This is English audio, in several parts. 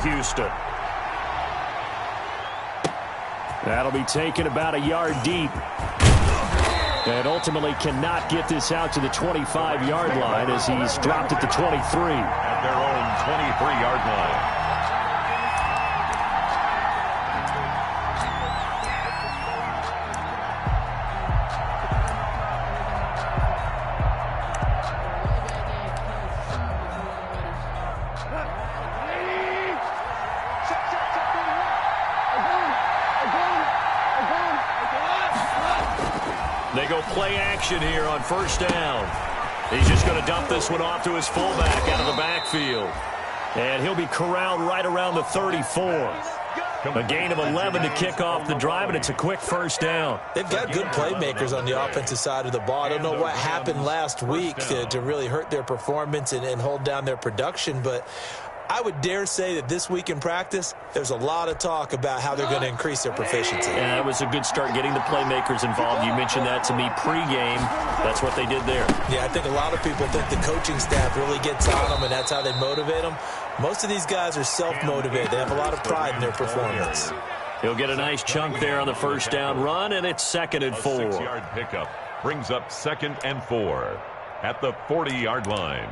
Houston. That'll be taken about a yard deep. And ultimately cannot get this out to the 25-yard line as he's dropped at the 23. At their own 23-yard line. They go play action here on first down. He's just going to dump this one off to his fullback out of the backfield. And he'll be corralled right around the 34. A gain of 11 to kick off the drive, and it's a quick first down. They've got good playmakers on the offensive side of the ball. I don't know what happened last week to really hurt their performance and hold down their production, but I would dare say that this week in practice, there's a lot of talk about how they're going to increase their proficiency. Yeah, that was a good start getting the playmakers involved. You mentioned that to me pregame. That's what they did there. Yeah, I think a lot of people think the coaching staff really gets on them, and that's how they motivate them. Most of these guys are self-motivated. They have a lot of pride in their performance. He'll get a nice chunk there on the first down run, and it's 2nd and 4. A 6-yard pickup brings up 2nd and 4 at the 40-yard line.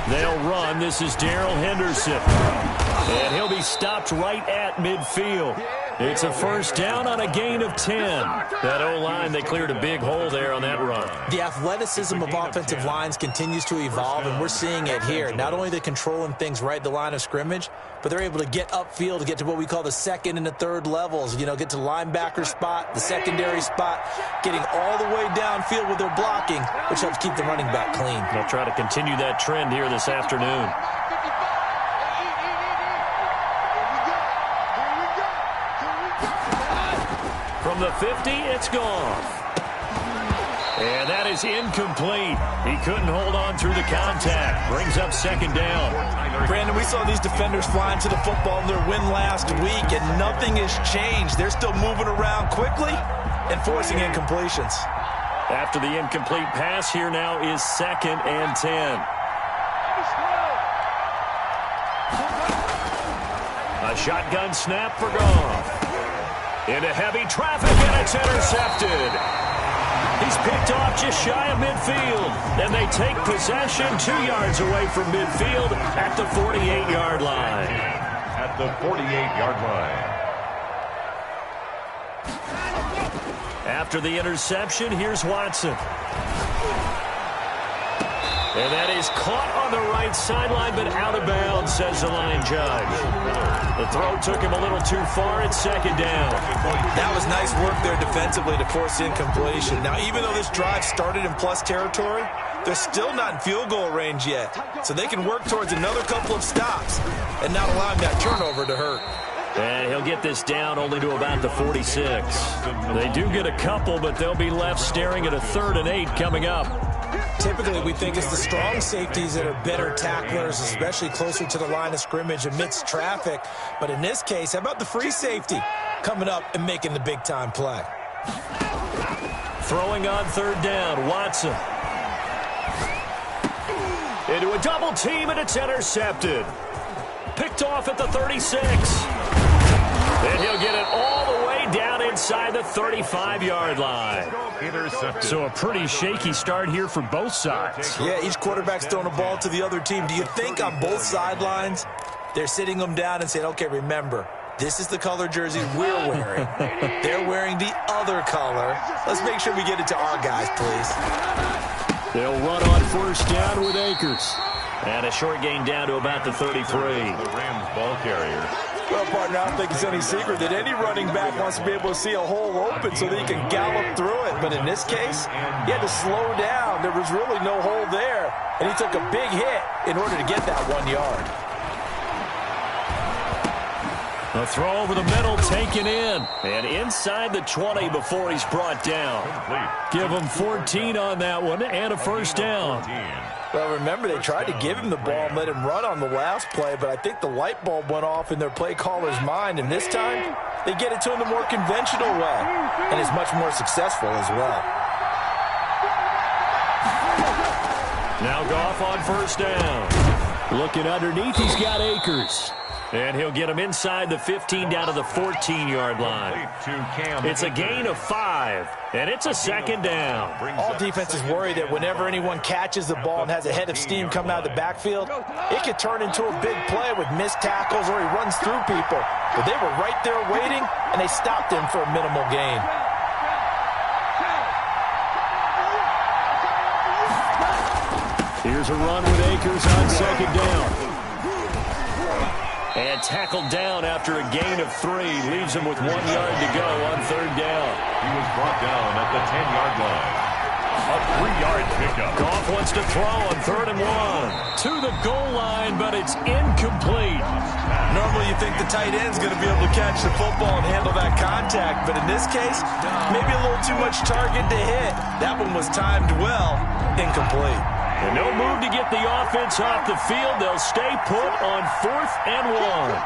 They'll run. This is Darrell Henderson. And he'll be stopped right at midfield. It's a first down on a gain of 10. That O-line, they cleared a big hole there on that run. The athleticism of offensive lines continues to evolve, and we're seeing it here. Not only are they controlling things right at the line of scrimmage, but they're able to get upfield to get to what we call the second and the third levels. You know, get to linebacker spot, the secondary spot, getting all the way downfield with their blocking, which helps keep the running back clean. They'll try to continue that trend here this afternoon. From the 50, it's gone. And that is incomplete. He couldn't hold on through the contact. Brings up 2nd down. Brandon, we saw these defenders flying to the football in their win last week, and nothing has changed. They're still moving around quickly and forcing incompletions. After the incomplete pass, here now is 2nd and 10. A shotgun snap for Goff. Into heavy traffic, and it's intercepted. He's picked off just shy of midfield. And they take possession 2 yards away from midfield at the 48-yard line. At the 48-yard line. After the interception, here's Watson. And that is caught on the right sideline, but out of bounds, says the line judge. The throw took him a little too far. It's 2nd down. That was nice work there defensively to force incompletion. Now, even though this drive started in plus territory, they're still not in field goal range yet. So they can work towards another couple of stops and not allowing that turnover to hurt. And he'll get this down only to about the 46. They do get a couple, but they'll be left staring at a 3rd and 8 coming up. Typically, we think it's the strong safeties that are better tacklers, especially closer to the line of scrimmage amidst traffic. But in this case, how about the free safety coming up and making the big-time play? Throwing on 3rd down, Watson. Into a double team, and it's intercepted. Picked off at the 36. And he'll get it all the way down inside the 35-yard line. Intercepted. So a pretty shaky start here for both sides. Yeah, each quarterback's throwing a ball to the other team. Do you think on both sidelines they're sitting them down and saying, okay, remember, this is the color jersey we're wearing. They're wearing the other color. Let's make sure we get it to our guys, please. They'll run on first down with Akers. And a short gain down to about the 33. The Rams ball carrier. Well, partner, I don't think it's any secret that any running back wants to be able to see a hole open so that he can gallop through it. But in this case, he had to slow down. There was really no hole there. And he took a big hit in order to get that 1 yard. A throw over the middle taken in. And inside the 20 before he's brought down. Give him 14 on that one and a first down. Well, remember, they tried to give him the ball and let him run on the last play, but I think the light bulb went off in their play caller's mind, and this time they get it to him the more conventional way, and is much more successful as well. Now Goff on first down. Looking underneath, he's got Akers. And he'll get him inside the 15 down to the 14-yard line. It's a gain of 5, and it's a second down. All defenses worry that whenever anyone catches the ball and has a head of steam coming out of the backfield, it could turn into a big play with missed tackles or he runs through people. But they were right there waiting, and they stopped him for a minimal gain. Here's a run with Akers on second down. And tackled down after a gain of 3. Leaves him with 1 yard to go on third down. He was brought down at the 10-yard line. A 3-yard pickup. Goff wants to throw on 3rd and 1. To the goal line, but it's incomplete. Normally you think the tight end's going to be able to catch the football and handle that contact, but in this case, maybe a little too much target to hit. That one was timed well. Incomplete. And no move to get the offense off the field. They'll stay put on 4th and 1.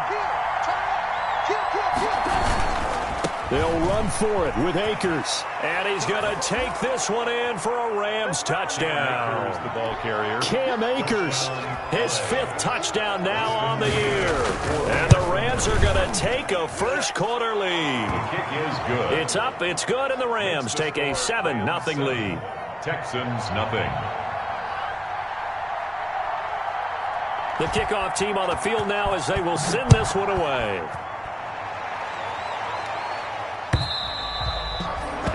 They'll run for it with Akers. And he's going to take this one in for a Rams touchdown. The ball carrier. Cam Akers, his 5th touchdown now on the year. And the Rams are going to take a first-quarter lead. The kick is good. It's up, it's good, and the Rams take a 7-0 lead. Texans, nothing. The kickoff team on the field now as they will send this one away.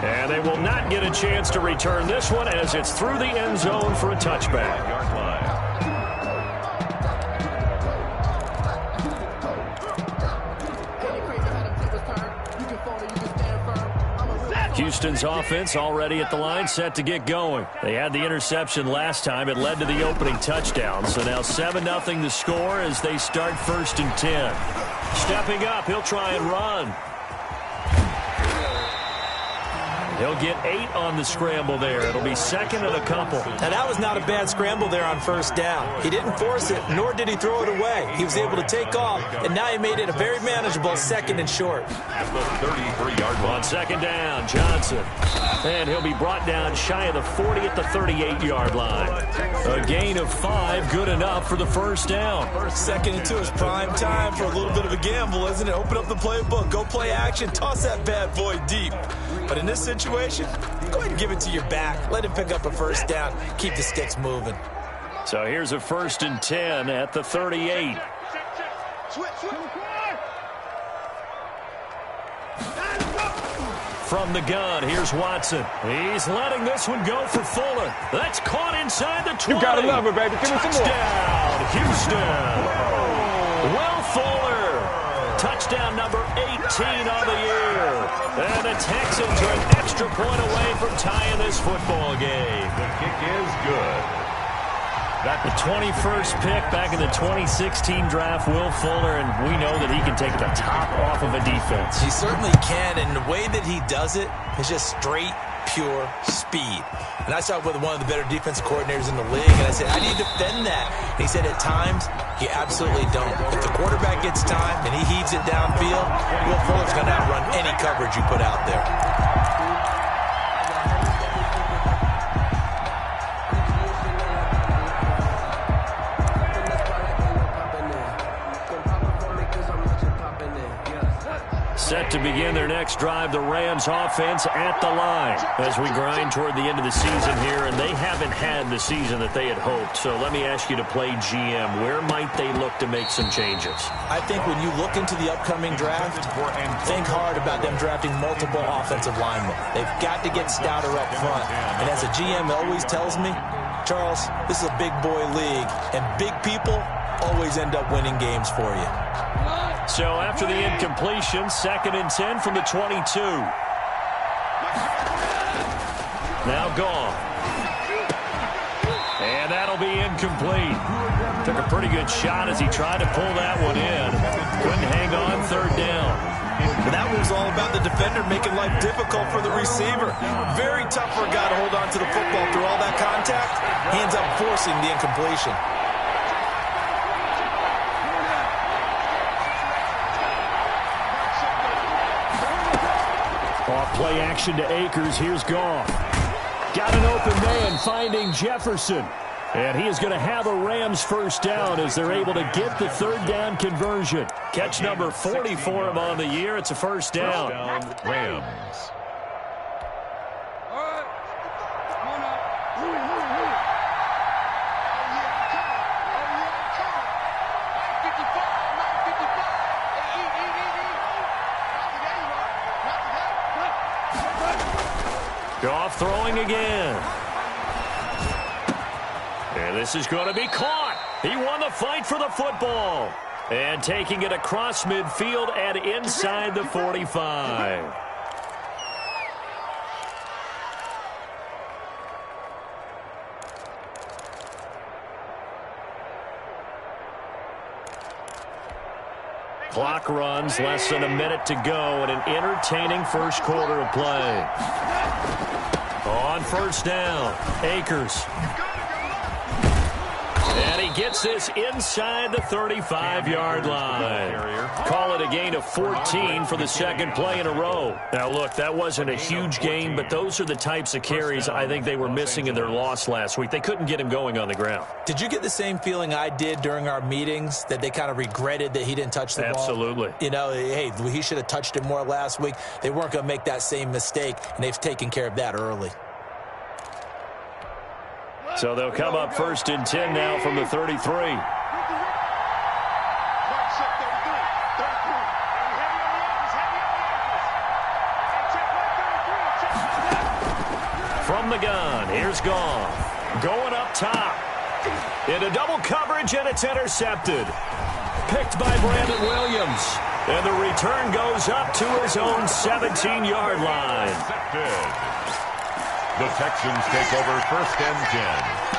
And they will not get a chance to return this one as it's through the end zone for a touchback. Houston's offense already at the line, set to get going. They had the interception last time. It led to the opening touchdown. So now 7-0 the score as they start 1st and 10. Stepping up, he'll try and run. He'll get 8 on the scramble there. It'll be 2nd and a couple. Now, that was not a bad scramble there on first down. He didn't force it, nor did he throw it away. He was able to take off, and now he made it a very manageable 2nd and short. At the 33-yard line. On 2nd down, Johnson. And he'll be brought down shy of the 40 at the 38-yard line. A gain of 5, good enough for the first down. 2nd and 2 is prime time for a little bit of a gamble, isn't it? Open up the playbook, go play action, toss that bad boy deep. But in this situation, go ahead and give it to your back. Let him pick up a first down. Keep the sticks moving. So here's a 1st and 10 at the 38. From the gun, here's Watson. He's letting this one go for Fuller. That's caught inside the 20. You gotta love it, baby. Give me some more. Touchdown, Houston. Will Fuller. Touchdown number 18 on the year. And the Texans are an extra point away from tying this football game. The kick is good. The 21st pick back in the 2016 draft, Will Fuller, and we know that he can take the top off of a defense. He certainly can, and the way that he does it is just straight, pure speed. And I started with one of the better defensive coordinators in the league, and I said, how do you defend that? And he said, at times, you absolutely don't. If the quarterback gets time and he heaves it downfield, Will Fuller's going to outrun any coverage you put out there. Set to begin their next drive, the Rams offense at the line as we grind toward the end of the season here, and they haven't had the season that they had hoped. So let me ask you to play GM. Where might they look to make some changes? I think when you look into the upcoming draft, think hard about them drafting multiple offensive linemen. They've got to get stouter up front. And as a GM always tells me, Charles, this is a big boy league, and big people always end up winning games for you. So after the incompletion, 2nd and 10 from the 22. Now Goff. And that'll be incomplete. Took a pretty good shot as he tried to pull that one in. Couldn't hang on 3rd down. But that was all about the the defender, making life difficult for the receiver. Very tough for a guy to hold on to the football through all that contact. He ends up forcing the incompletion. Off play action to Akers. Here's Goff. Got an open man finding Jefferson. And he is going to have a Rams first down as they're able to get the third down conversion. Catch number 40 for him on the year. It's a first down. Rams. Goff throwing again. And this is going to be caught. He won the fight for the football. And taking it across midfield and inside the 45. Clock runs, less than a minute to go, and an entertaining first quarter of play. On first down, Akers. And he gets this inside the 35-yard line. Call it a gain of 14 for the second play in a row. Now, look, that wasn't a huge gain, but those are the types of carries I think they were missing in their loss last week. They couldn't get him going on the ground. Did you get the same feeling I did during our meetings, that they kind of regretted that he didn't touch the ball? Absolutely. You know, hey, he should have touched it more last week. They weren't going to make that same mistake, and they've taken care of that early. So they'll come up first and 10 now from the 33. From the gun, here's Goff. Going up top. Into double coverage, and it's intercepted. Picked by Brandon Williams. And the return goes up to his own 17-yard line. The Texans take over first and 10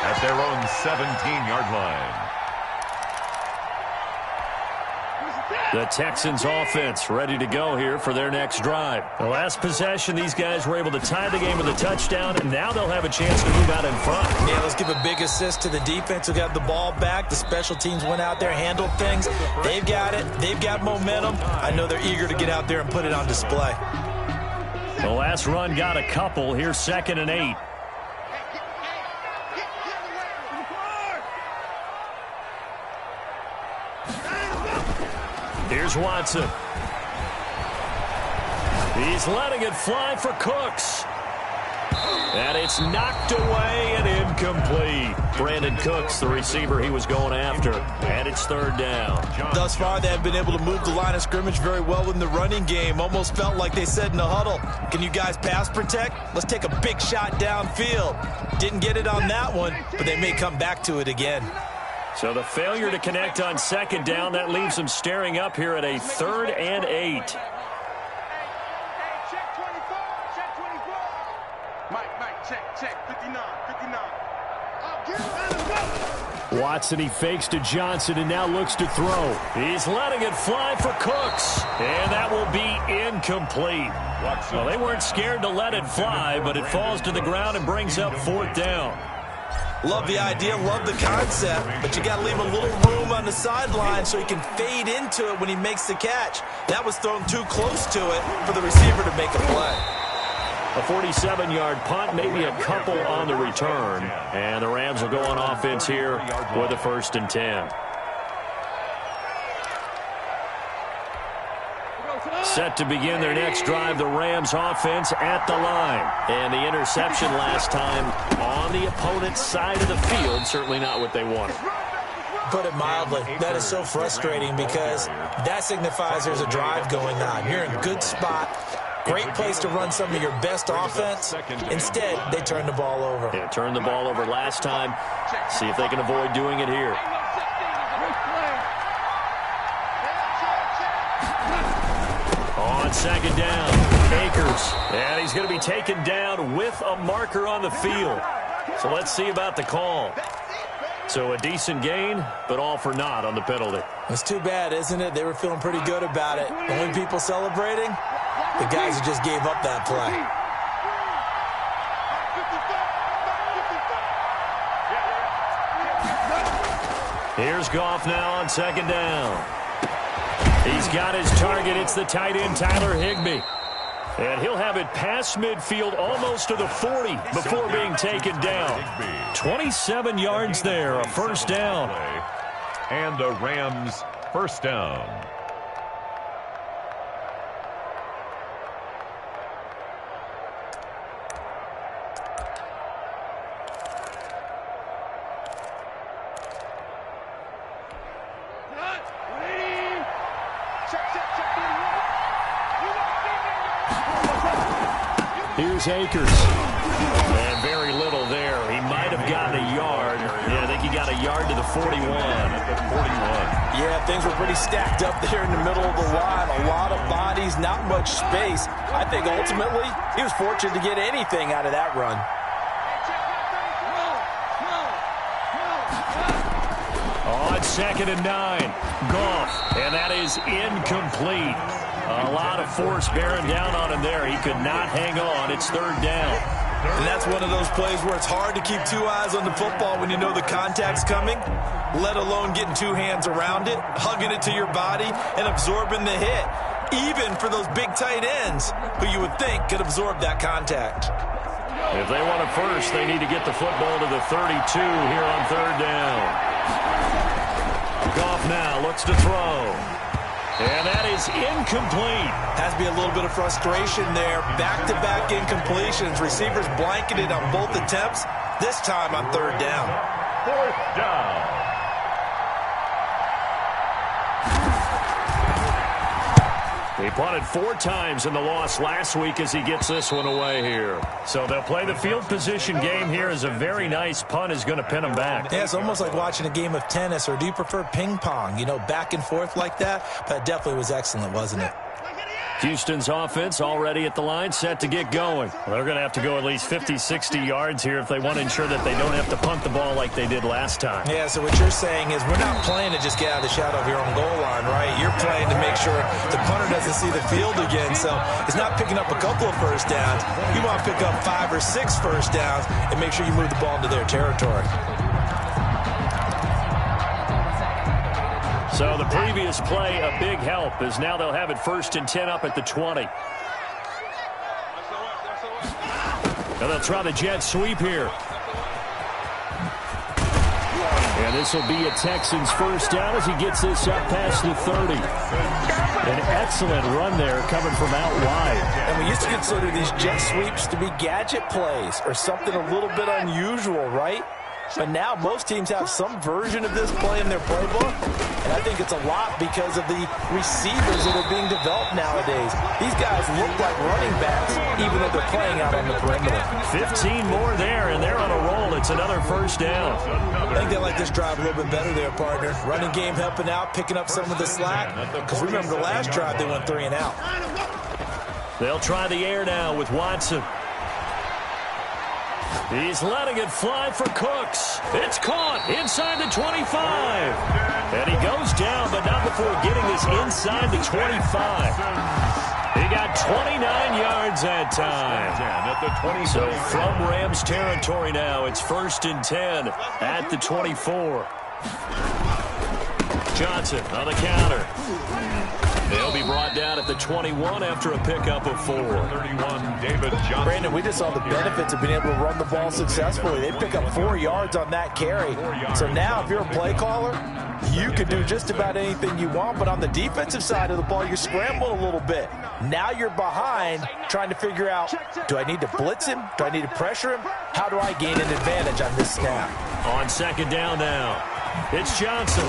at their own 17-yard line. The Texans offense ready to go here for their next drive. The last possession, these guys were able to tie the game with a touchdown, and now they'll have a chance to move out in front. Yeah, let's give a big assist to the defense who got the ball back. The special teams went out there, handled things. They've got it. They've got momentum. I know they're eager to get out there and put it on display. The last run got a couple. Here's 2nd and 8. Here's Watson. He's letting it fly for Cooks. And it's knocked away and incomplete. Brandon Cooks, the receiver he was going after. And it's third down. Thus far, they have been able to move the line of scrimmage very well in the running game. Almost felt like they said in the huddle, can you guys pass protect? Let's take a big shot downfield. Didn't get it on that one, but they may come back to it again. So the failure to connect on second down, that leaves them staring up here at a 3rd and 8. Watson, he fakes to Johnson and now looks to throw. He's letting it fly for Cooks. And that will be incomplete. Well, they weren't scared to let it fly, but it falls to the ground and brings up 4th down. Love the idea, love the concept, but you got to leave a little room on the sideline so he can fade into it when he makes the catch. That was thrown too close to it for the receiver to make a play. A 47-yard punt, maybe a couple on the return. And the Rams will go on offense here with a 1st and 10. Set to begin their next drive, the Rams offense at the line. And the interception last time on the opponent's side of the field, certainly not what they wanted. Put it mildly, that is so frustrating because that signifies there's a drive going on. You're in a good spot. Great place to run some of your best offense. Instead, they turn the ball over. Yeah, turned the ball over last time. See if they can avoid doing it here. On second down, Akers. And he's going to be taken down with a marker on the field. So let's see about the call. So a decent gain, but all for naught on the penalty. It's too bad, isn't it? They were feeling pretty good about it. Only people celebrating, the guys who just gave up that play. Here's Goff now on second down. He's got his target. It's the tight end, Tyler Higbee. And he'll have it past midfield almost to the 40 before being taken down. 27 yards there, a first down. And a Rams first down. Here's Akers. And very little there. He might have gotten a yard. Yeah, I think he got a yard to the 41. Yeah, things were pretty stacked up there in the middle of the line. A lot of bodies, not much space. I think ultimately he was fortunate to get anything out of that run. On second and 9, Goff. And that is incomplete. A lot of force bearing down on him there. He could not hang on. It's third down. And that's one of those plays where it's hard to keep two eyes on the football when you know the contact's coming, let alone getting two hands around it, hugging it to your body, and absorbing the hit, even for those big tight ends who you would think could absorb that contact. If they want it first, they need to get the football to the 32 here on third down. Goff now looks to throw. And that is incomplete. Has to be a little bit of frustration there. Back-to-back incompletions. Receivers blanketed on both attempts, this time on third down. Fourth down. He punted 4 times in the loss last week as he gets this one away here. So they'll play the field position game here as a very nice punt is going to pin them back. Yeah, it's almost like watching a game of tennis, or do you prefer ping pong? You know, back and forth like that? But it definitely was excellent, wasn't it? Houston's offense already at the line, set to get going. Well, they're going to have to go at least 50, 60 yards here if they want to ensure that they don't have to punt the ball like they did last time. Yeah, so what you're saying is we're not playing to just get out of the shadow of your own goal line, right? You're playing to make sure the punter doesn't see the field again. So it's not picking up a couple of first downs. You want to pick up 5 or 6 first downs and make sure you move the ball into their territory. So the previous play, a big help, as now they'll have it first and 10 up at the 20. And they'll try the jet sweep here. And this will be a Texans first down as he gets this up past the 30. An excellent run there coming from out wide. And we used to consider these jet sweeps to be gadget plays or something a little bit unusual, right? But now most teams have some version of this play in their playbook, and I think it's a lot because of the receivers that are being developed nowadays. These guys look like running backs, even though they're playing out on the perimeter. 15 more there, and they're on a roll. It's another first down. I think they like this drive a little bit better there, partner. Running game helping out, picking up some of the slack. Because remember the last drive, they went 3 and out. They'll try the air now with Watson. He's letting it fly for Cooks. It's caught inside the 25. And he goes down, but not before getting this inside the 25. He got 29 yards that time. So from Rams territory now, it's first and 10 at the 24. Johnson on the counter. They'll be brought down at the 21 after a pickup of 4. 31, David Johnson. Brandon, we just saw the benefits of being able to run the ball successfully. They pick up 4 yards on that carry. So now if you're a play caller, you can do just about anything you want. But on the defensive side of the ball, you're scrambling a little bit. Now you're behind trying to figure out, do I need to blitz him? Do I need to pressure him? How do I gain an advantage on this snap? On second down now, it's Johnson.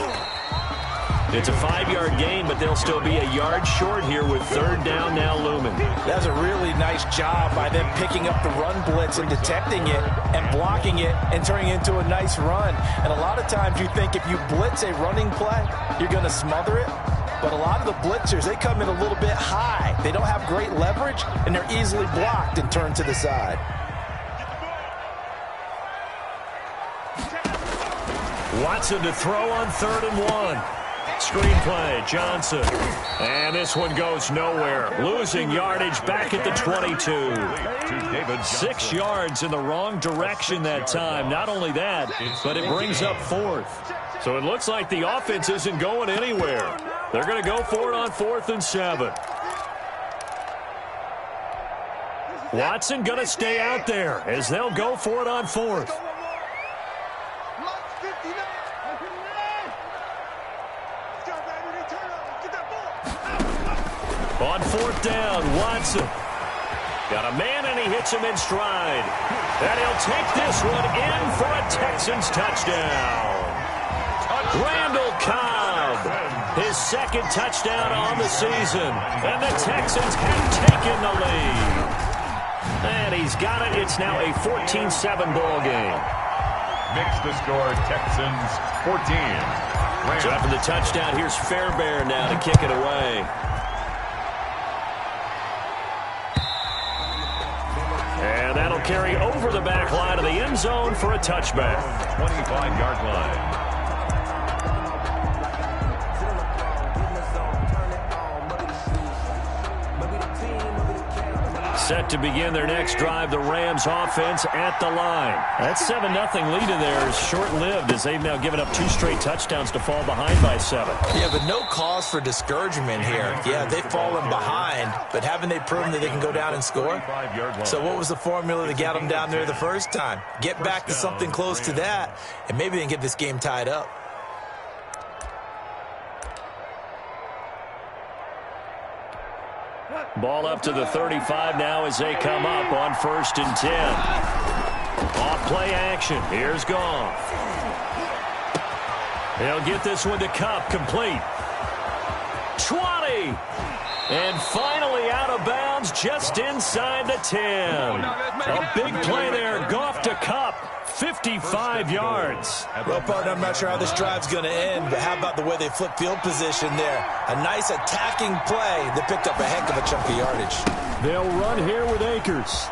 It's a 5-yard gain, but they'll still be a yard short here with third down now looming. That's a really nice job by them picking up the run blitz and detecting it and blocking it and turning it into a nice run. And a lot of times you think if you blitz a running play, you're going to smother it. But a lot of the blitzers, they come in a little bit high. They don't have great leverage, and they're easily blocked and turned to the side. Watson to throw on 3rd and 1. Screenplay, Johnson. And this one goes nowhere. Losing yardage back at the 22. 6 yards in the wrong direction that time. Not only that, but it brings up 4th. So it looks like the offense isn't going anywhere. They're going to go for it on 4th and 7. Watson going to stay out there as they'll go for it on 4th. On 4th down, Watson. Got a man, and he hits him in stride. And he'll take this one in for a Texans touchdown. Randall Cobb, his 2nd touchdown on the season. And the Texans have taken the lead. And he's got it. It's now a 14-7 ball game. Makes the score Texans 14. So after the touchdown, here's Fairbairn now to kick it away. And that'll carry over the back line of the end zone for a touchback. 25-yard line. Set to begin their next drive, the Rams offense at the line. That 7-0 lead in there is short-lived as they've now given up 2 straight touchdowns to fall behind by 7. Yeah, but no cause for discouragement here. Yeah, they've fallen behind, but haven't they proven that they can go down and score? So what was the formula that got them down there the first time? Get back to something close to that, and maybe they can get this game tied up. Ball up to the 35 now as they come up on 1st and 10. Off play action. Here's Goff. He'll get this one to Kupp, complete. 20. And finally out of bounds just inside the 10. A big play there. Goff to Kupp. 55 yards. Well, partner, I'm not sure how this drive's going to end, but how about the way they flip field position there? A nice attacking play that picked up a heck of a chunk of yardage. They'll run here with Akers.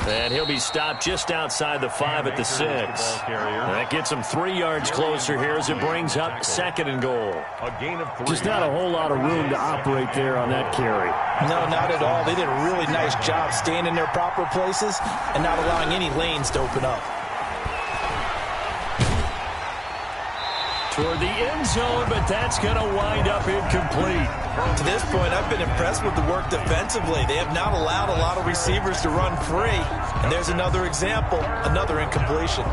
And he'll be stopped just outside the 5 at the 6. That gets him 3 yards closer here as it brings up 2nd and goal. Just not a whole lot of room to operate there on that carry. No, not at all. They did a really nice job staying in their proper places and not allowing any lanes to open up. Toward the end zone, but that's going to wind up incomplete. To this point, I've been impressed with the work defensively. They have not allowed a lot of receivers to run free. And there's another example, another incompletion.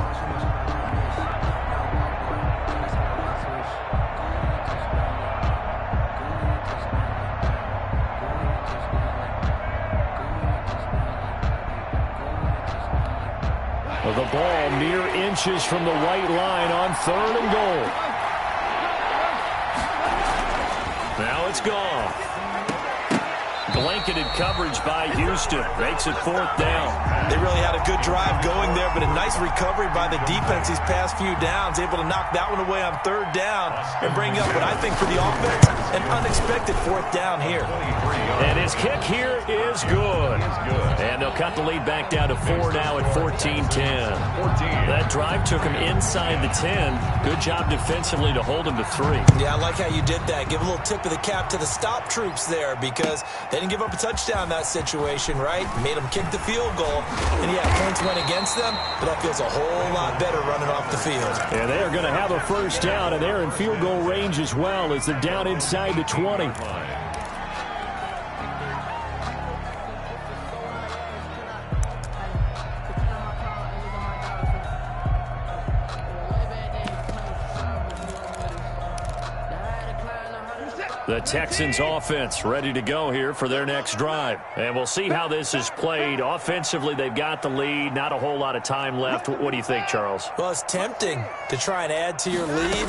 The ball mere inches from the white line on 3rd and goal. Now it's gone. Blanketed coverage by Houston. Makes it 4th down. They really had a good drive going there, but a nice recovery by the defense these past few downs. Able to knock that one away on 3rd down and bring up what I think for the offense, an unexpected 4th down here. And his kick here is good. And they'll cut the lead back down to 4 now at 14-10. That drive took him inside the 10. Good job defensively to hold him to 3. Yeah, I like how you did that. Give a little tip of the cap to the stop troops there because they didn't give up a touchdown in that situation, right? Made them kick the field goal. And, yeah, points went against them, but that feels a whole lot better running off the field. And they are going to have a 1st down, and they're in field goal range as well as they're down inside the 20. The Texans offense ready to go here for their next drive. And we'll see how this is played. Offensively, they've got the lead. Not a whole lot of time left. What do you think, Charles? Well, it's tempting to try and add to your lead,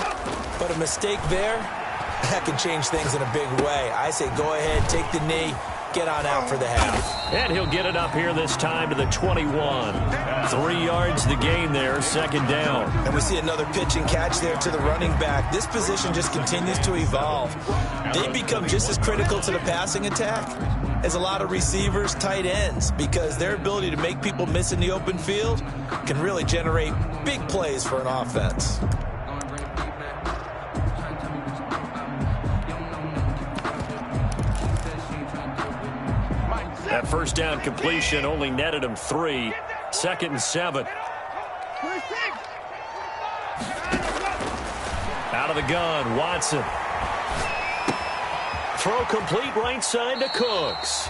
but a mistake there, that can change things in a big way. I say go ahead, take the knee, get on out for the half. And he'll get it up here this time to the 21. 3 yards the gain there, 2nd down. And we see another pitch and catch there to the running back. This position just continues to evolve. They become just as critical to the passing attack as a lot of receivers, tight ends, because their ability to make people miss in the open field can really generate big plays for an offense. That first down completion only netted him 3. 2nd and 7. Out of the gun, Watson. Throw complete right side to Cooks.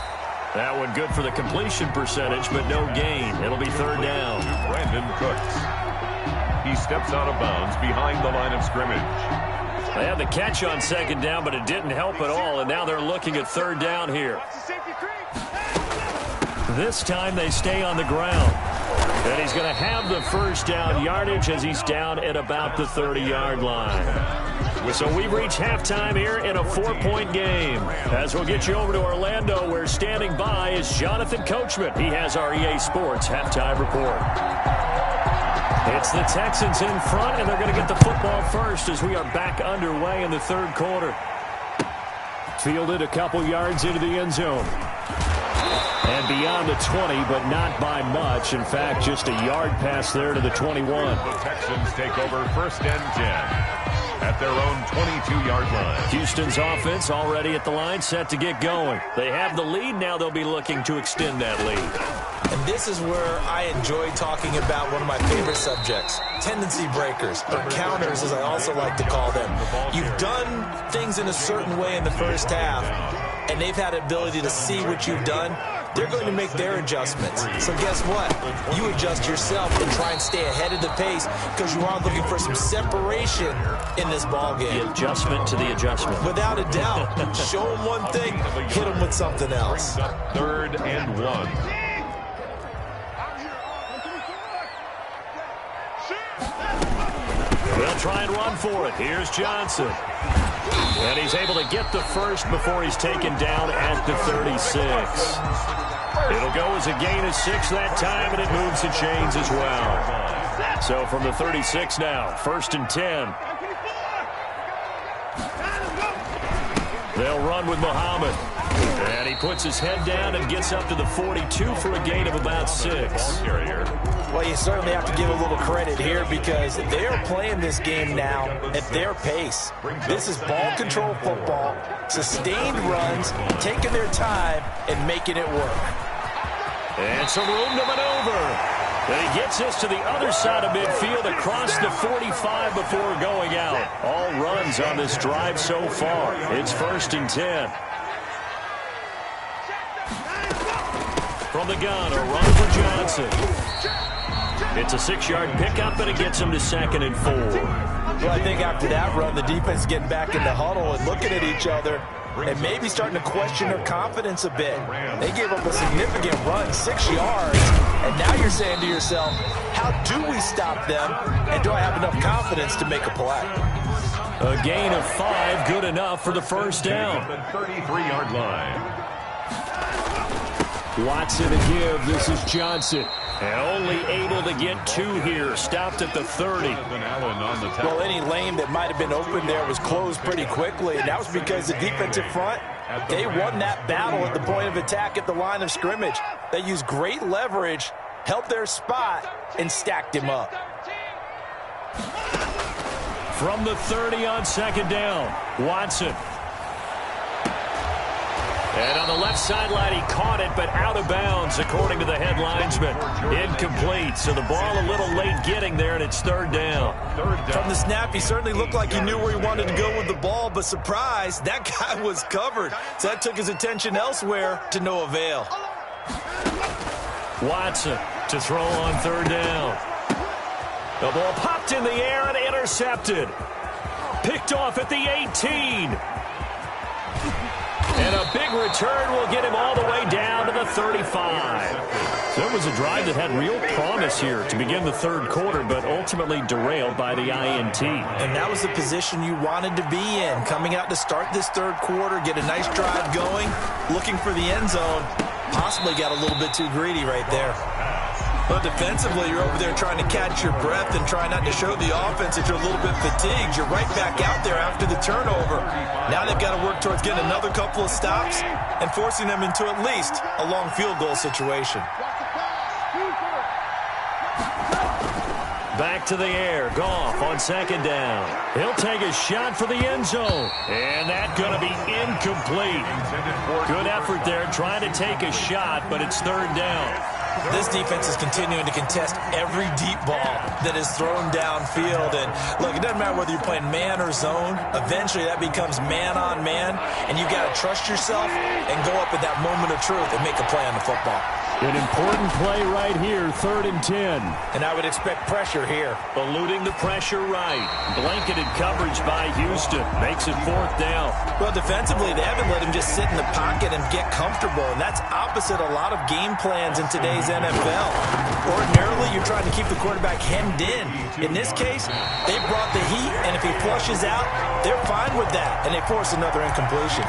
That one good for the completion percentage, but no gain. It'll be 3rd down. Brandon Cooks. He steps out of bounds behind the line of scrimmage. They had the catch on 2nd down, but it didn't help at all, and now they're looking at 3rd down here. This time they stay on the ground. And he's going to have the first down yardage as he's down at about the 30-yard line. So we reach halftime here in a 4-point game. As we'll get you over to Orlando, where standing by is Jonathan Coachman. He has our EA Sports halftime report. It's the Texans in front, and they're going to get the football first as we are back underway in the 3rd quarter. Fielded a couple yards into the end zone. And beyond the 20, but not by much. In fact, just a yard pass there to the 21. The Texans take over 1st and 10 at their own 22-yard line. Houston's offense already at the line, set to get going. They have the lead. Now they'll be looking to extend that lead. And this is where I enjoy talking about one of my favorite subjects, tendency breakers, or counters, as I also like to call them. You've done things in a certain way in the first half, and they've had the ability to see what you've done. They're going to make their adjustments. So guess what? You adjust yourself and try and stay ahead of the pace because you are looking for some separation in this ball game. The adjustment to the adjustment. Without a doubt. Show them one thing, hit them with something else. 3rd and 1. They'll try and run for it. Here's Johnson. And he's able to get the first before he's taken down at the 36. It'll go as a gain of 6 that time, and it moves the chains as well. So from the 36 now, 1st and 10. They'll run with Muhammad. And he puts his head down and gets up to the 42 for a gain of about 6. Well, you certainly have to give a little credit here because they are playing this game now at their pace. This is ball control football, sustained runs, taking their time and making it work. And some room to maneuver. And he gets us to the other side of midfield across the 45 before going out. All runs on this drive so far. It's 1st and 10. From the gun, a run for Johnson. It's a 6-yard pickup, and it gets him to 2nd and 4. Well, I think after that run, the defense is getting back in the huddle and looking at each other and maybe starting to question their confidence a bit. They gave up a significant run, 6 yards, and now you're saying to yourself, how do we stop them, and do I have enough confidence to make a play? A gain of 5, good enough for the first down. The 33-yard line. Watson to give. This is Johnson. And only able to get 2 here. Stopped at the 30. Well, any lane that might have been open there was closed pretty quickly, and that was because the defensive front, they won that battle at the point of attack at the line of scrimmage. They used great leverage, helped their spot, and stacked him up. From the 30 on 2nd down, Watson. And on the left sideline, he caught it, but out of bounds, according to the head linesman. Incomplete, so the ball a little late getting there, and it's 3rd down. From the snap, he certainly looked like he knew where he wanted to go with the ball, but surprise, that guy was covered. So that took his attention elsewhere to no avail. Watson to throw on 3rd down. The ball popped in the air and intercepted. Picked off at the 18. And a big return will get him all the way down to the 35. So it was a drive that had real promise here to begin the 3rd quarter, but ultimately derailed by the INT. And that was the position you wanted to be in, coming out to start this 3rd quarter, get a nice drive going, looking for the end zone. Possibly got a little bit too greedy right there. But defensively, you're over there trying to catch your breath and try not to show the offense that you're a little bit fatigued. You're right back out there after the turnover. Now they've got to work towards getting another couple of stops and forcing them into at least a long field goal situation. back to the air. Goff on second down. He'll take a shot for the end zone. And that's going to be incomplete. Good effort there trying to take a shot, but it's third down. This defense is continuing to contest every deep ball that is thrown downfield. And, look, it doesn't matter whether you're playing man or zone. Eventually, that becomes man-on-man, and you've got to trust yourself and go up at that moment of truth and make a play on the football. An important play right here, 3rd and 10. And I would expect pressure here. Eluding the pressure right. Blanketed coverage by Houston. Makes it 4th down. Well, defensively, they haven't let him just sit in the pocket and get comfortable, and that's opposite a lot of game plans in today's NFL. Ordinarily, you're trying to keep the quarterback hemmed in. In this case, they brought the heat, and if he flushes out, they're fine with that, and they force another incompletion.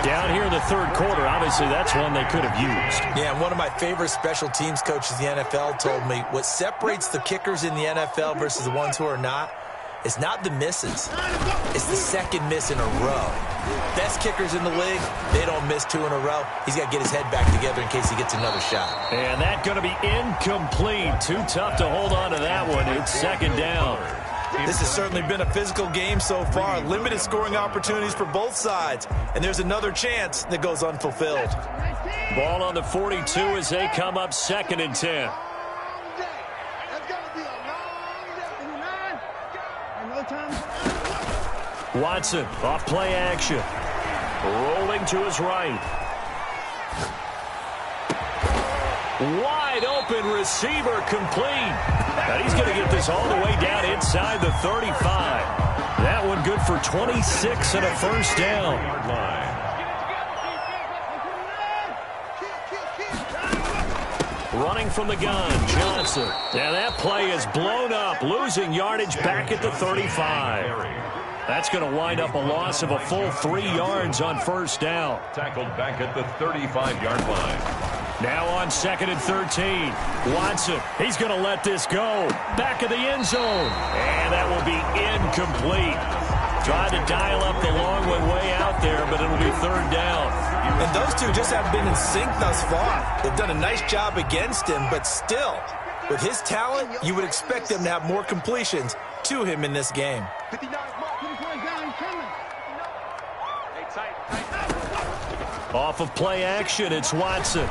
Down here in the 3rd quarter, obviously that's one they could have used. Yeah, and one of my favorite special teams coaches in the NFL told me what separates the kickers in the NFL versus the ones who are not is not the misses. It's the second miss in a row. Best kickers in the league, they don't miss 2 in a row. He's got to get his head back together in case he gets another shot. And that's going to be incomplete. Too tough to hold on to that one. It's 2nd down. This has certainly been a physical game so far. Limited scoring opportunities for both sides. And there's another chance that goes unfulfilled. Ball on the 42 as they come up 2nd and 10. Watson off play action. Rolling to his right. Wide open receiver complete. And he's going to get this all the way down inside the 35. That one good for 26 and a 1st down. Running from the gun, Johnson. And that play is blown up, losing yardage back at the 35. That's going to wind up a loss of a full 3 yards on 1st down. Tackled back at the 35-yard line. Now on 2nd and 13. Watson, he's going to let this go. Back of the end zone. And that will be incomplete. Tried to dial up the long way out there, but it'll be 3rd down. And those two just haven't been in sync thus far. They've done a nice job against him, but still, with his talent, you would expect them to have more completions to him in this game. Off of play action, it's Watson.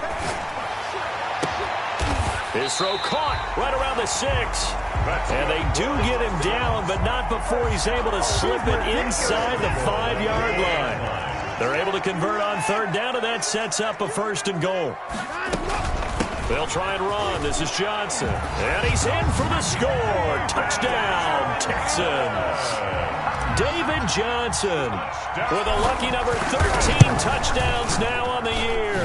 His throw caught right around the 6. And they do get him down, but not before he's able to slip it inside the 5-yard line. They're able to convert on 3rd down, and that sets up a 1st and goal. They'll try and run. This is Johnson. And he's in for the score. Touchdown, Texans. David Johnson with a lucky number 13 touchdowns now on the year.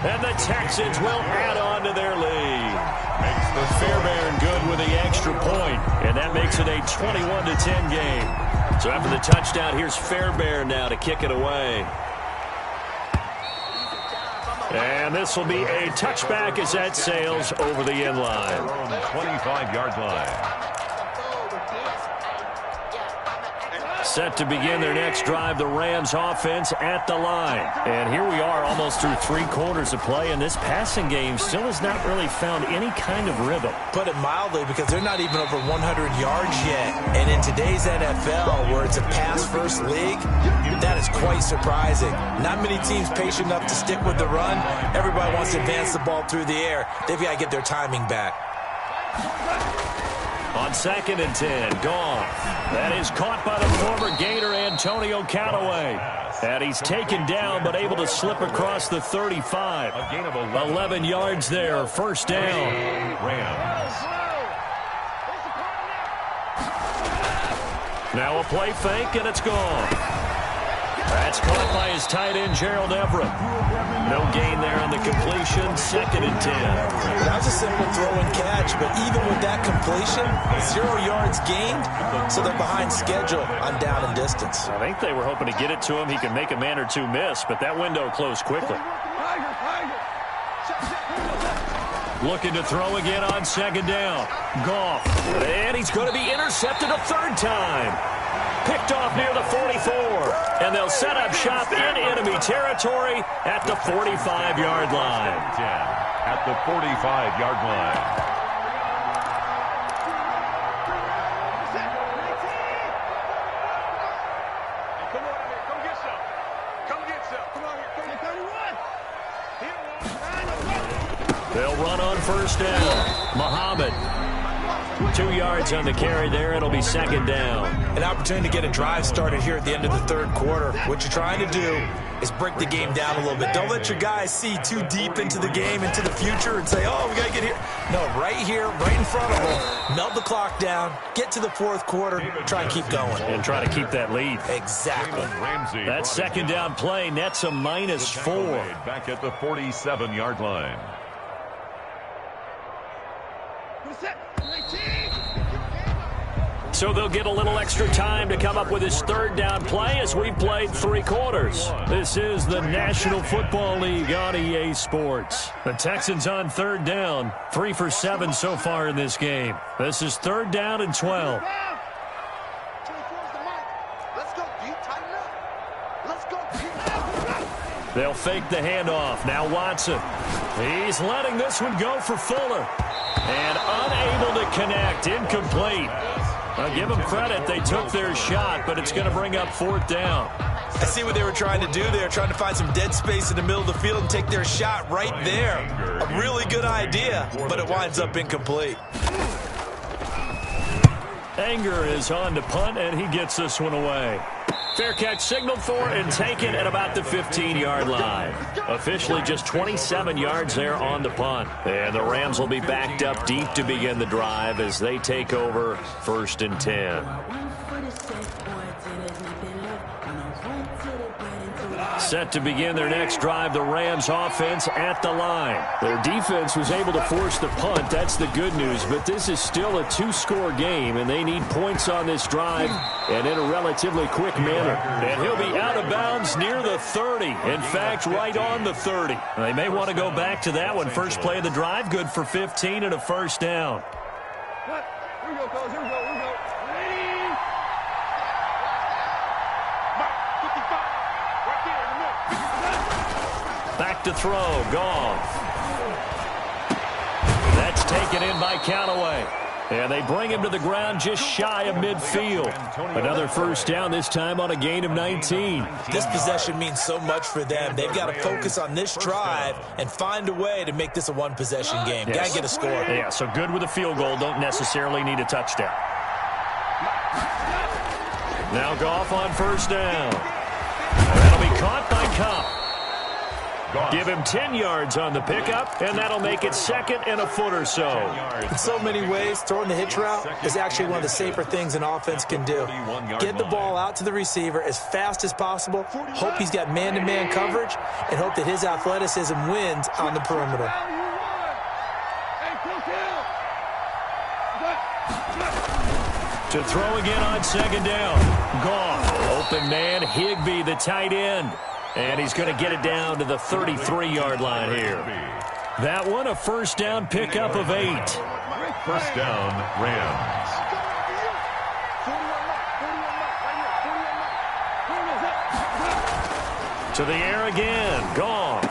And the Texans will add on to their lead. Fairbairn good with the extra point, and that makes it a 21-10 game. So after the touchdown, here's Fairbairn now to kick it away. And this will be a touchback as that sails over the end line. 25-yard line. Set to begin their next drive, the Rams offense at the line. And here we are almost through 3 quarters of play, and this passing game still has not really found any kind of rhythm. Put it mildly, because they're not even over 100 yards yet. And in today's NFL, where it's a pass-first league, that is quite surprising. Not many teams patient enough to stick with the run. Everybody wants to advance the ball through the air. They've got to get their timing back. On 2nd and 10, Goff. That is caught by the former Gator Antonio Callaway. And he's taken down but able to slip across the 35. 11 yards there, 1st down. Rams. Now a play fake, and it's gone. That's caught by his tight end, Gerald Everett. No gain there on the completion, 2nd and 10. That was a simple throw and catch, but even with that completion, 0 yards gained, so they're behind schedule on down and distance. I think they were hoping to get it to him. He could make a man or two miss, but that window closed quickly. Looking to throw again on 2nd down. Goff, and he's going to be intercepted a 3rd time. Picked off near the 44, and they'll set up shop in enemy territory at the 45-yard line. At the 45-yard line. They'll run on first down. Muhammad. 2 yards on the carry there. It'll be second down. An opportunity to get a drive started here at the end of the third quarter. What you're trying to do is break the game down a little bit. Don't let your guys see too deep into the game, into the future, and say, oh, we got to get here. No, right here, right in front of them. Melt the clock down, get to the fourth quarter, try and keep going. And try to keep that lead. Exactly. That second down play nets a -4. Back at the 47-yard line. So they'll get a little extra time to come up with his third down play as we played 3 quarters. This is the National Football League on EA Sports. The Texans on third down, 3 for 7 so far in this game. This is third down and 12. They'll fake the handoff. Now Watson. He's letting this one go for Fuller. And unable to connect. Incomplete. I'll give them credit. They took their shot, but it's going to bring up fourth down. I see what they were trying to do there, trying to find some dead space in the middle of the field and take their shot right there. A really good idea, but it winds up incomplete. Anger is on to punt, and he gets this one away. Fair catch signaled for and taken at about the 15-yard line. Officially just 27 yards there on the punt. And the Rams will be backed up deep to begin the drive as they take over first and 10. Set to begin their next drive, the Rams offense at the line. Their defense was able to force the punt. That's the good news, but this is still a 2-score game, and they need points on this drive and in a relatively quick manner. And he'll be out of bounds near the 30. In fact, right on the 30. They may want to go back to that one. First play of the drive, good for 15 and a first down. Here we go, coach. Here we go. Back to throw, Goff. That's taken in by Callaway. And they bring him to the ground just shy of midfield. Another first down, this time on a gain of 19. This possession means so much for them. They've got to focus on this drive and find a way to make this a one-possession game. Yes. Got to get a score. Yeah, so good with a field goal. Don't necessarily need a touchdown. Now Goff on first down. That'll be caught by Cup. Give him 10 yards on the pickup, and that'll make it second and a foot or so. In so many ways, throwing the hitch route is actually one of the safer things an offense can do. Get the ball out to the receiver as fast as possible, hope he's got man-to-man coverage, and hope that his athleticism wins on the perimeter. To throw again on second down. Goff, open man, Higbee, the tight end. And he's going to get it down to the 33-yard line here. That one, a first down pickup of 8. First down, Rams. To the air again, Goff.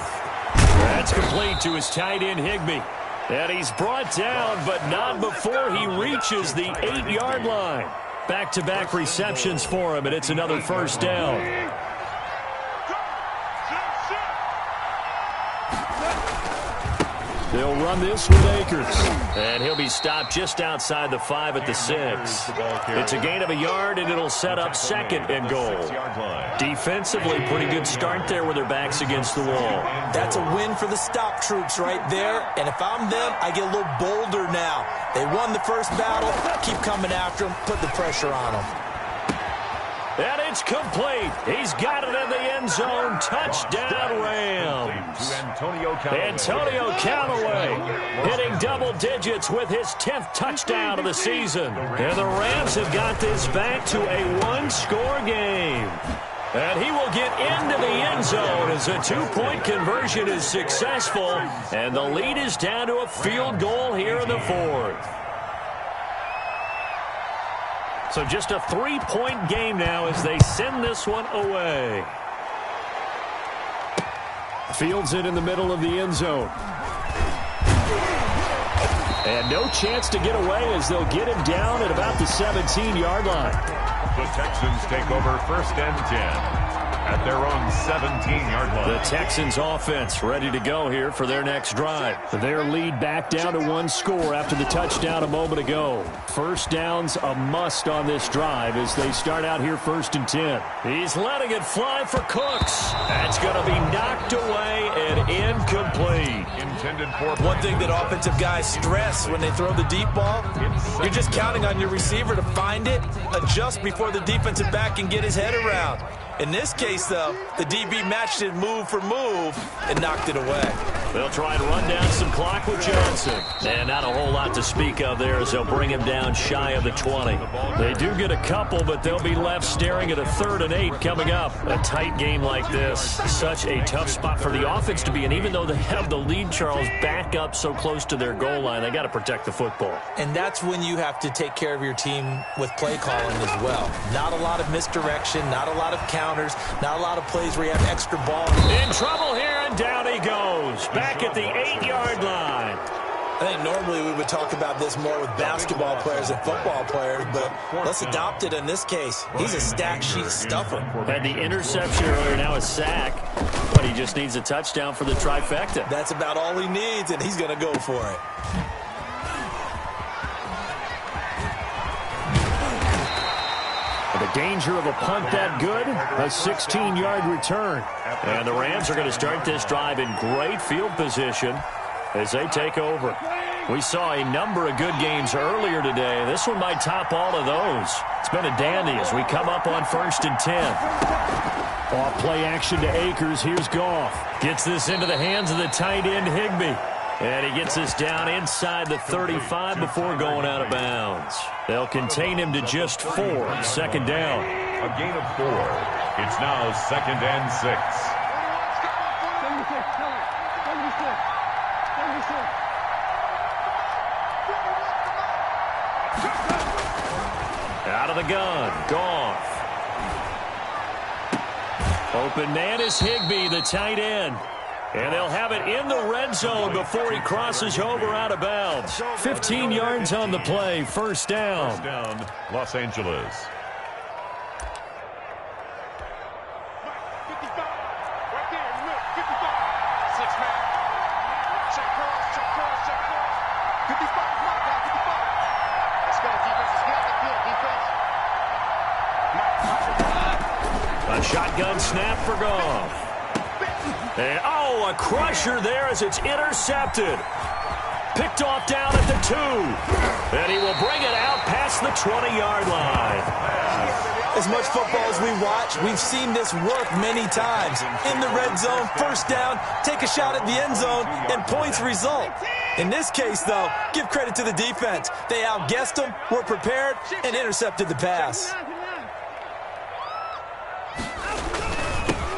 That's complete to his tight end, Higbee. And he's brought down, but not before he reaches the 8-yard line. Back-to-back receptions for him, and it's another first down. They'll run this with Akers. And he'll be stopped just outside the 5 at the 6. It's a gain of a yard, and it'll set up second and goal. Defensively, pretty good start there with their backs against the wall. That's a win for the stop troops right there. And if I'm them, I get a little bolder now. They won the first battle. Keep coming after them. Put the pressure on them. And it's complete. He's got it in the end zone. Touchdown, Rams. Antonio Callaway hitting double digits with his 10th touchdown of the season. And the Rams have got this back to a one-score game. And he will get into the end zone as a two-point conversion is successful. And the lead is down to a field goal here in the fourth. So just a three-point game now as they send this one away. Fields it in the middle of the end zone. And no chance to get away as they'll get him down at about the 17-yard line. The Texans take over first and 10. at their own 17-yard line. The Texans offense ready to go here for their next drive. Their lead back down to 1 score after the touchdown a moment ago. First down's a must on this drive as they start out here 1st and 10. He's letting it fly for Cooks. That's going to be knocked away and incomplete. Intended for one thing that offensive guys stress when they throw the deep ball, you're just counting on your receiver to find it, adjust before the defensive back can get his head around. In this case, though, the DB matched it move for move and knocked it away. They'll try and run down some clock with Johnson. And not a whole lot to speak of there as they'll bring him down shy of the 20. They do get a couple, but they'll be left staring at a 3rd and 8 coming up. A tight game like this, such a tough spot for the offense to be in. Even though they have the lead, Charles, back up so close to their goal line, they got to protect the football. And that's when you have to take care of your team with play calling as well. Not a lot of misdirection, not a lot of counters, not a lot of plays where you have extra ball. In trouble here, and down he goes. Back at the 8-yard line. I think normally we would talk about this more with basketball players and football players, but let's adopt it in this case. He's a stack sheet stuffer. Had the interception earlier, now a sack, but he just needs a touchdown for the trifecta. That's about all he needs, and he's going to go for it. The danger of a punt that good, a 16-yard return. And the Rams are going to start this drive in great field position as they take over. We saw a number of good games earlier today. This one might top all of those. It's been a dandy as we come up on 1st and 10. Off play action to Akers. Here's Goff. Gets this into the hands of the tight end, Higbee. And he gets this down inside the 35 before going out of bounds. They'll contain him to just 4. 2nd down. A gain of 4. It's now 2nd and 6. Out of the gun, Goff. Open man is Higbee, the tight end. And they'll have it in the red zone before he crosses over out of bounds. 15 yards on the play, 1st down. 1st down, Los Angeles. A shotgun snap for Goff. And, a crusher there as it's intercepted. Picked off down at the 2. And he will bring it out past the 20-yard line. As much football as we watch, we've seen this work many times. In the red zone, 1st down, take a shot at the end zone, and points result. In this case, though, give credit to the defense. They outguessed them, were prepared, and intercepted the pass.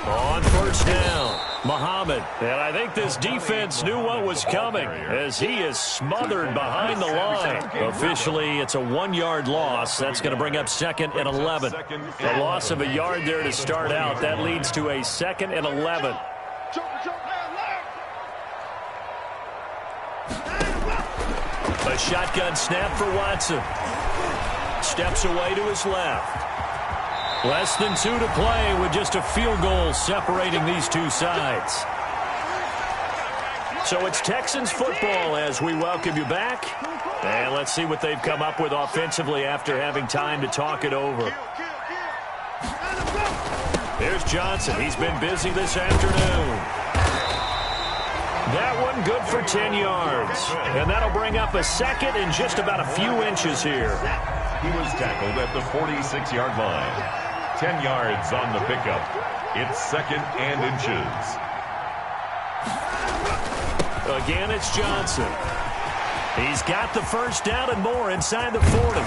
On 1st down, Muhammad. And I think this defense knew what was coming as he is smothered behind the line. Officially, it's a 1-yard loss. That's going to bring up 2nd and 11. A loss of a yard there to start out. That leads to a 2nd and 11. A shotgun snap for Watson. Steps away to his left. Less than 2 to play with just a field goal separating these two sides. So it's Texans football as we welcome you back. And let's see what they've come up with offensively after having time to talk it over. Here's Johnson. He's been busy this afternoon. That one good for 10 yards. And that'll bring up a 2nd and just about a few inches here. He was tackled at the 46-yard line. 10 yards on the pickup. It's 2nd and inches. Again, it's Johnson. He's got the 1st down and more inside the 40.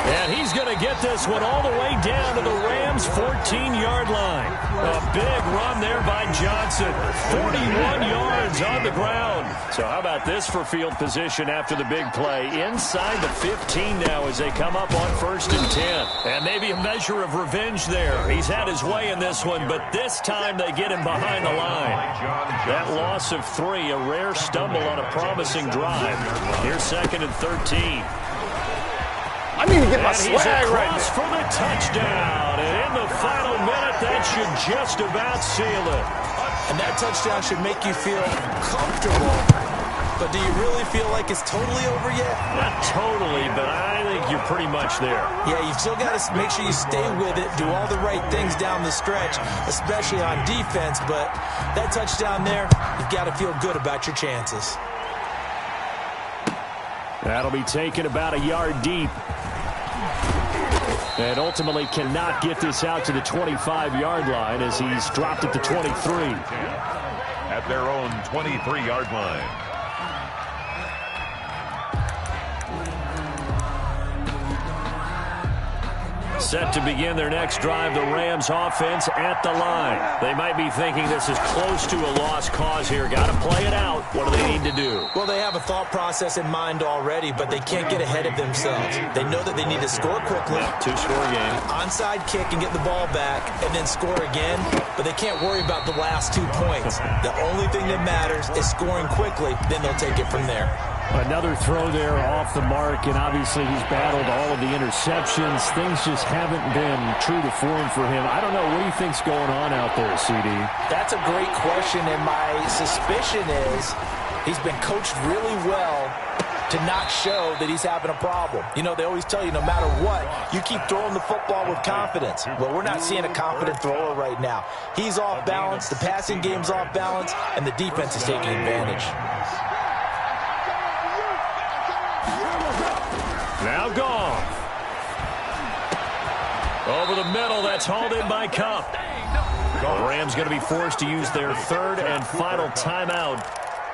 And he's going to get this one all the way down to the Rams' 14-yard line. A big run there by Johnson. 41 yards on the ground. So how about this for field position after the big play? Inside the 15 now as they come up on 1st and 10. And maybe a measure of revenge there. He's had his way in this one, but this time they get him behind the line. That loss of 3, a rare stumble on a promising drive. Here's 2nd and 13. need to get my And he's swag right across there. for the touchdown. And in the final minute, that should just about seal it. And that touchdown should make you feel comfortable. But do you really feel like it's totally over yet? Not totally, but I think you're pretty much there. Yeah, you've still got to make sure you stay with it, do all the right things down the stretch, especially on defense. But that touchdown there, you've got to feel good about your chances. That'll be taken about a yard deep. And ultimately cannot get this out to the 25-yard line as he's dropped at the 23. At their own 23-yard line. Set to begin their next drive, the Rams offense at the line. They might be thinking this is close to a lost cause here. Got to play it out. What do they need to do? Well, they have a thought process in mind already, but they can't get ahead of themselves. They know that they need to score quickly. Two-score game. Onside kick and get the ball back and then score again, but they can't worry about the last 2 points. The only thing that matters is scoring quickly, then they'll take it from there. Another throw there off the mark, and obviously he's battled all of the interceptions. Things just haven't been true to form for him. I don't know. What do you think's going on out there, CD? That's a great question, and my suspicion is he's been coached really well to not show that he's having a problem. You know, they always tell you no matter what, you keep throwing the football with confidence. Well, we're not seeing a confident thrower right now. He's off balance, the passing game's off balance, and the defense is taking advantage. Now gone. Over the middle, that's hauled in by Cup. The Rams going to be forced to use their third and final timeout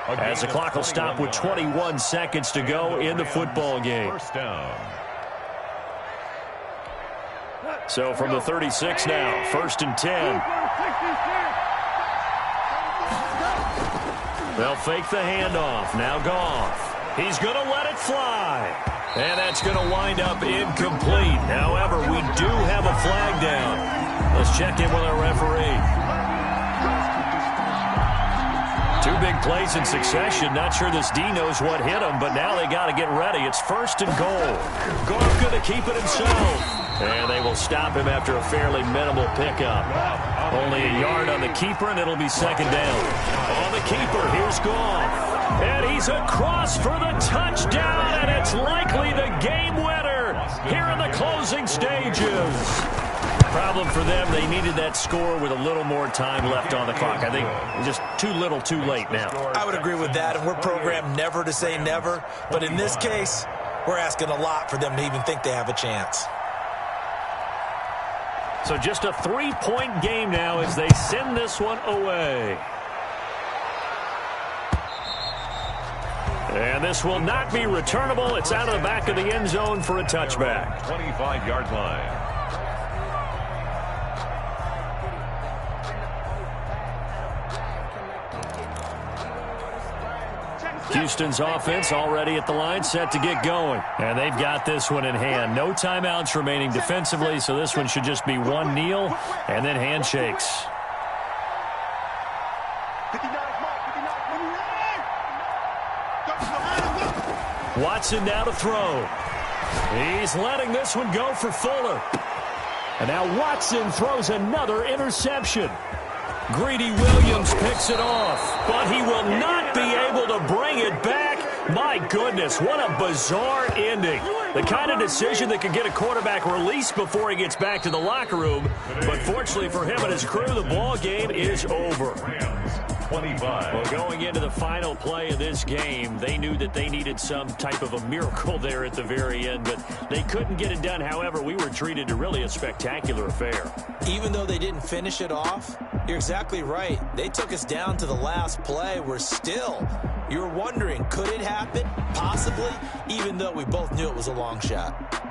as the clock will stop with 21 seconds to go in the football game. First down. So from the 36 now, 1st and 10. They'll fake the handoff. Now Goff. He's going to let it fly. And that's going to wind up incomplete. However, we do have a flag down. Let's check in with our referee. 2 big plays in succession. Not sure this D knows what hit him, but now they got to get ready. It's 1st and goal. Goff going to keep it himself. And they will stop him after a fairly minimal pickup. Only a yard on the keeper, and it'll be 2nd down. On the keeper, here's Goff. And he's across for the touchdown, and it's likely the game winner here in the closing stages. Problem for them, they needed that score with a little more time left on the clock. I think just too little too late now. I would agree with that, and we're programmed never to say never. But in this case, we're asking a lot for them to even think they have a chance. So just a 3-point game now as they send this one away. And this will not be returnable. It's out of the back of the end zone for a touchback. 25-yard line. Houston's offense already at the line, set to get going. And they've got this one in hand. No timeouts remaining defensively, so this one should just be one kneel and then handshakes. Watson now to throw. He's letting this one go for Fuller. And now Watson throws another interception. Greedy Williams picks it off, but he will not be able to bring it back. My goodness, what a bizarre ending. The kind of decision that could get a quarterback released before he gets back to the locker room. But fortunately for him and his crew, the ball game is over. 25. Well, going into the final play of this game, they knew that they needed some type of a miracle there at the very end, but they couldn't get it done. However, we were treated to really a spectacular affair. Even though they didn't finish it off, you're exactly right. They took us down to the last play. We're still, you were wondering, could it happen? Possibly, even though we both knew it was a long shot.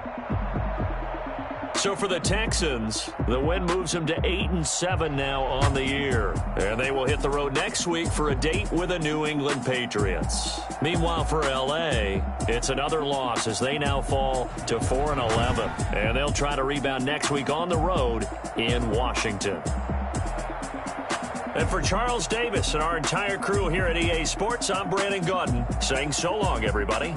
So for the Texans, the win moves them to 8-7 now on the year. And they will hit the road next week for a date with the New England Patriots. Meanwhile, for L.A., it's another loss as they now fall to 4-11. And they'll try to rebound next week on the road in Washington. And for Charles Davis and our entire crew here at EA Sports, I'm Brandon Gaudin saying so long, everybody.